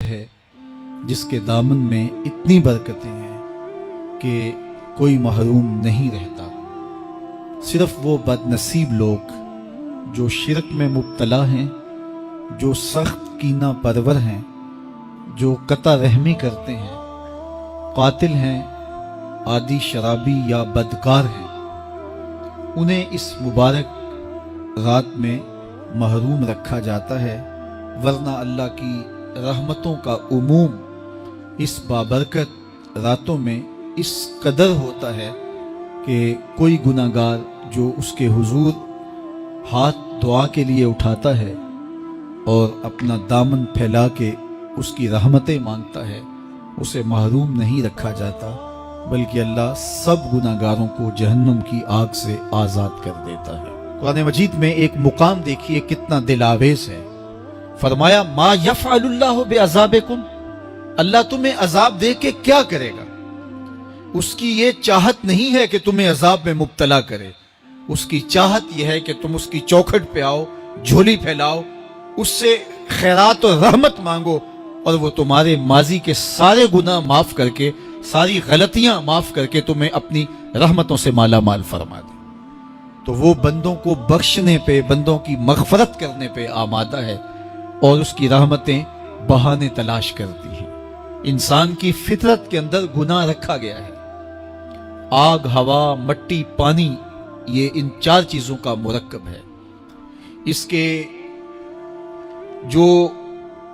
ہے جس کے دامن میں اتنی برکتیں ہیں کہ کوئی محروم نہیں رہتا۔ صرف وہ بد نصیب لوگ جو شرک میں مبتلا ہیں، جو سخت کینہ پرور ہیں، جو قطع رحمی کرتے ہیں، قاتل ہیں، عادی شرابی یا بدکار ہیں، انہیں اس مبارک رات میں محروم رکھا جاتا ہے، ورنہ اللہ کی رحمتوں کا عموم اس بابرکت راتوں میں اس قدر ہوتا ہے کہ کوئی گناہ گار جو اس کے حضور ہاتھ دعا کے لیے اٹھاتا ہے اور اپنا دامن پھیلا کے اس کی رحمتیں مانگتا ہے، اسے محروم نہیں رکھا جاتا، بلکہ اللہ سب گناہ گاروں کو جہنم کی آگ سے آزاد کر دیتا ہے۔ قرآن مجید میں ایک مقام دیکھیے کتنا دل آویز ہے۔ فرمایا ما یفعل اللہ بعذابکم، اللہ تمہیں عذاب دے کے کیا کرے گا؟ اس کی یہ چاہت نہیں ہے کہ تمہیں عذاب میں مبتلا کرے، اس کی چاہت یہ ہے کہ تم اس کی چوکھٹ پہ آؤ، جھولی پھیلاؤ، اس سے خیرات اور رحمت مانگو، اور وہ تمہارے ماضی کے سارے گناہ معاف کر کے، ساری غلطیاں معاف کر کے تمہیں اپنی رحمتوں سے مالا مال فرما دے۔ تو وہ بندوں کو بخشنے پہ، بندوں کی مغفرت کرنے پہ آمادہ ہے، اور اس کی رحمتیں بہانے تلاش کرتی ہیں۔ انسان کی فطرت کے اندر گناہ رکھا گیا ہے۔ آگ، ہوا، مٹی، پانی، یہ ان چار چیزوں کا مرکب ہے۔ اس کے جو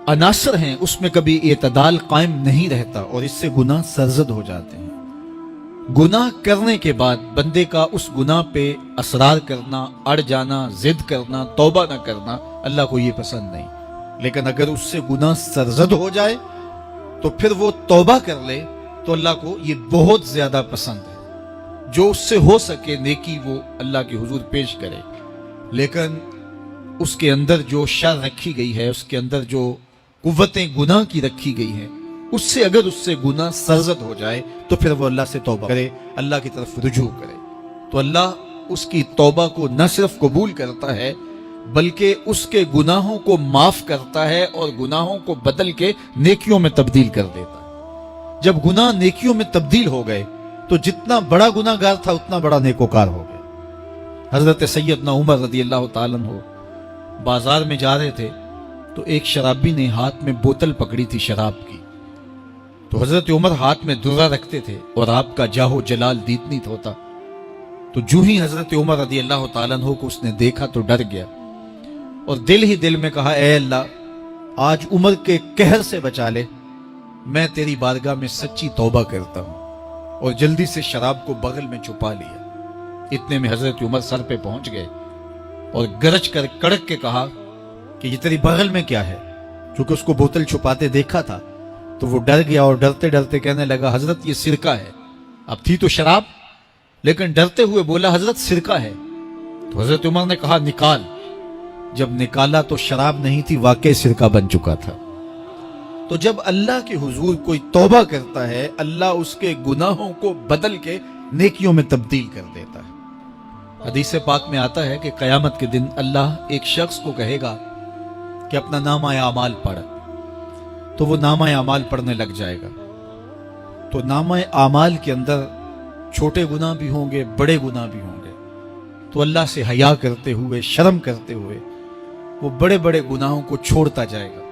عناصر ہیں اس میں کبھی اعتدال قائم نہیں رہتا، اور اس سے گناہ سرزد ہو جاتے ہیں۔ گناہ کرنے کے بعد بندے کا اس گناہ پہ اصرار کرنا، اڑ جانا، ضد کرنا، توبہ نہ کرنا اللہ کو یہ پسند نہیں۔ لیکن اگر اس سے گناہ سرزد ہو جائے تو پھر وہ توبہ کر لے تو اللہ کو یہ بہت زیادہ پسند ہے۔ جو اس سے ہو سکے نیکی وہ اللہ کے حضور پیش کرے، لیکن اس کے اندر جو شر رکھی گئی ہے، اس کے اندر جو قوتیں گناہ کی رکھی گئی ہیں، اس سے اگر اس سے گناہ سرزد ہو جائے تو پھر وہ اللہ سے توبہ کرے، اللہ کی طرف رجوع کرے، تو اللہ اس کی توبہ کو نہ صرف قبول کرتا ہے بلکہ اس کے گناہوں کو معاف کرتا ہے، اور گناہوں کو بدل کے نیکیوں میں تبدیل کر دیتا ہے۔ جب گناہ نیکیوں میں تبدیل ہو گئے تو جتنا بڑا گناہ گار تھا اتنا بڑا نیکوکار ہو گیا۔ حضرت سیدنا عمر رضی اللہ تعالیٰ عنہ بازار میں جا رہے تھے تو ایک شرابی نے ہاتھ میں بوتل پکڑی تھی شراب کی، تو حضرت عمر ہاتھ میں درہ رکھتے تھے اور آپ کا جاہ و جلال دیدنیت ہوتا، تو جو ہی حضرت عمر رضی اللہ تعالیٰ عنہ کو اس نے دیکھا تو ڈر گیا، اور دل ہی دل میں کہا اے اللہ آج عمر کے قہر سے بچا لے، میں تیری بارگاہ میں سچی توبہ کرتا ہوں، اور جلدی سے شراب کو بغل میں چھپا لیا۔ اتنے میں حضرت عمر سر پہ پہنچ گئے اور گرج کر کڑک کے کہا کہ یہ تیری بغل میں کیا ہے؟ چونکہ اس کو بوتل چھپاتے دیکھا تھا تو وہ ڈر گیا، اور ڈرتے ڈرتے کہنے لگا حضرت یہ سرکہ ہے۔ اب تھی تو شراب، لیکن ڈرتے ہوئے بولا حضرت سرکہ ہے۔ تو حضرت عمر نے کہا نکال۔ جب نکالا تو شراب نہیں تھی، واقعی سرکہ بن چکا تھا۔ تو جب اللہ کے حضور کوئی توبہ کرتا ہے، اللہ اس کے گناہوں کو بدل کے نیکیوں میں تبدیل کر دیتا ہے۔ حدیث پاک میں آتا ہے کہ قیامت کے دن اللہ ایک شخص کو کہے گا کہ اپنا نامہ اعمال پڑھ، تو وہ نامہ اعمال پڑھنے لگ جائے گا۔ تو نامہ اعمال کے اندر چھوٹے گناہ بھی ہوں گے، بڑے گناہ بھی ہوں گے، تو اللہ سے حیا کرتے ہوئے، شرم کرتے ہوئے وہ بڑے بڑے گناہوں کو چھوڑتا جائے گا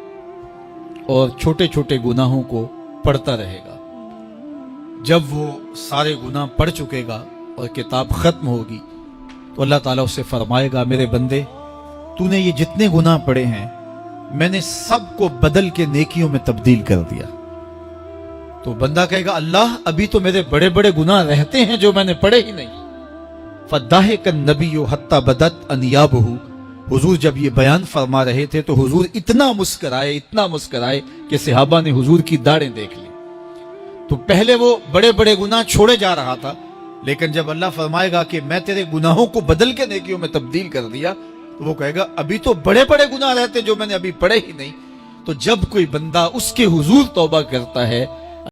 اور چھوٹے چھوٹے گناہوں کو پڑھتا رہے گا۔ جب وہ سارے گناہ پڑھ چکے گا اور کتاب ختم ہوگی تو اللہ تعالیٰ اسے فرمائے گا میرے بندے تو نے یہ جتنے گناہ پڑھے ہیں میں نے سب کو بدل کے نیکیوں میں تبدیل کر دیا۔ تو بندہ کہے گا اللہ ابھی تو میرے بڑے بڑے گناہ رہتے ہیں جو میں نے پڑھے ہی نہیں۔ فَضَحِكَ النَّبِيُّ حَتَّى بَدَتْ أَنْيَابُهُ، حضور جب یہ بیان فرما رہے تھے تو حضور اتنا مسکرائے کہ صحابہ نے حضور کی داڑھیں دیکھ لی۔ تو پہلے وہ بڑے بڑے گناہ چھوڑے جا رہا تھا، لیکن جب اللہ فرمائے گا کہ میں تیرے گناہوں کو بدل کے نیکیوں میں تبدیل کر دیا، تو وہ کہے گا ابھی تو بڑے بڑے گناہ رہتے جو میں نے ابھی پڑھے ہی نہیں۔ تو جب کوئی بندہ اس کے حضور توبہ کرتا ہے